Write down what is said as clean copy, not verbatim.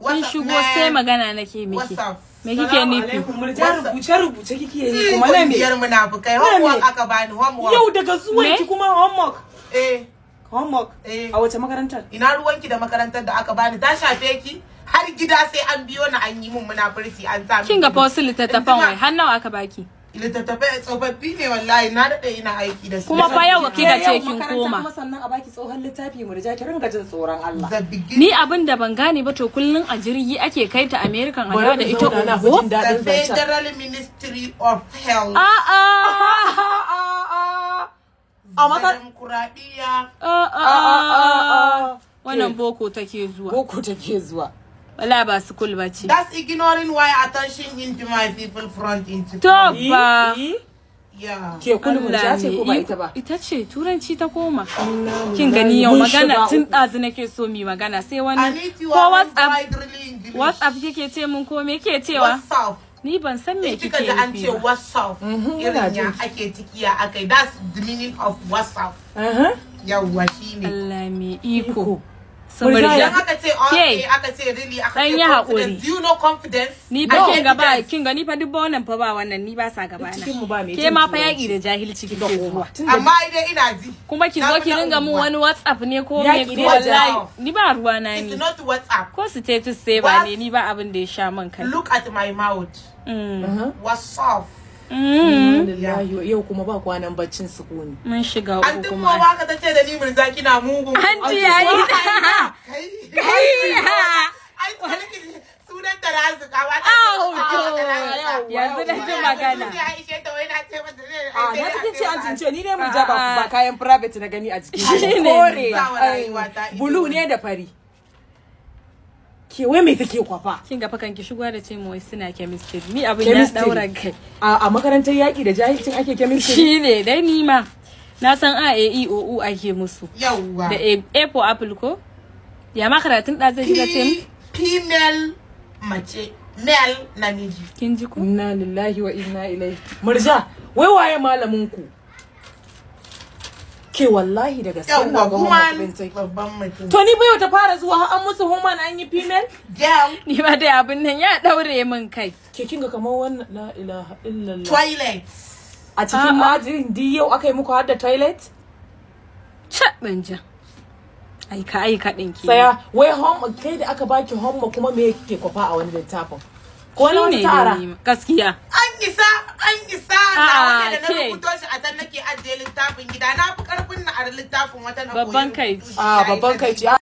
Kin shigo sai magana nake miki. Me kike nufi? Rubuce kike yi kuma na me? Biyar munafikai homework aka bani homework. Yau daga zuwan ki kuma homework. Homework. A wace makarantar? Ina ruwanki da makarantar da aka bani ta shafe ki? Har gida sai an biyo na an yi mun munafurci an sa. Kin ga fosil littattafan wai har nawa aka baki? Littattafai tsofaffi ne wallahi na dade ina aiki da su. Kuma fa yau kika ce kin koma. Kuma sannan a baki tsohon littafi Murja ki ringa jin tsoron Allah. Ni abin da ban gane ba to kullun a jirgi ake kai ta American a da ita ko the Federal Ministry of Health. A makarantar kuradiya. Wannan boko take zuwa. Boko take zuwa. Wala ba school bace. That's ignoring why attention into my people front into. To ba. Yeah. Ke kullu Murja ce ko ba ita ba? Ita ce turanci ta koma. Kin gani yau magana tun dazu nake so mi magana sai wani ko WhatsApp kike ce mun ko me kike cewa? Ni ban san me kike yi. Kika an ce WhatsApp. Irin ya ake tikiya akai. That's the meaning of WhatsApp. Yawwa shine. Allah me iko. Murja aka ce okay aka ce really aka ce confidence. Do you know confidence? Ni ba kin gaba kin gani fa duk wannan fa ba wannan ni ba sa gaba na. Ke ma fa yaki da jahilci kike zuwa. Amma idan ina ji. Kuma ki zo ki ringa mu wani WhatsApp ne ko me wallahi ni ba ruwa na ni. It's not WhatsApp. Ko status saver ne ni ba abin da ya sha man kai. Look at my mouth. WhatsApp. Yau kuma ba kwanan baccin sukuni. Mun shiga uku kuma. An dumma ba ka tace da ni Murja kina mugun. Anti yayi. Ai sunan da razu ka ba ta. Yanzu da ji magana. Na take ce an tince ni ne Murja ba kayan private na gani a jiki. Kore. Blue ne da fari. Ke wai me take kwafa? Kin ga fakan ki shigo da ce mu wai suna chemistry. Ni abin ya daura kai. A makarantar yaki da jahilcin ake chemistry. Shine dai ni ma. Na san A E I O U ake musu. Yawwa. Da A for apple ko? Ya ma karatun da zai shiga ce female mace, male namiji. Kin ji ko? Inna lillahi wa inna ilaihi. Murja, wai waye malamin ku? Ke wallahi daga gaskiya na ga babban mutum. To ni bayo ta fara zuwa har an musu human an yi female? Ni ma dai abin nan ya daure min kai. Ke kinga kamar wannan la ilaha illallah. Toilet. A cikin majin di yau akai muku har da toilet? Cha banja. Ai ka dinki. Saya, wai home kai da aka baki home kuma me yake kwafa a wani littafin? Ko wani tara? Gaskiya. An isa na wanda da na rubuto shi a tan nake ajiye littafin gida na fi karfin na a littafin wata na babban kai. Babban kai ce.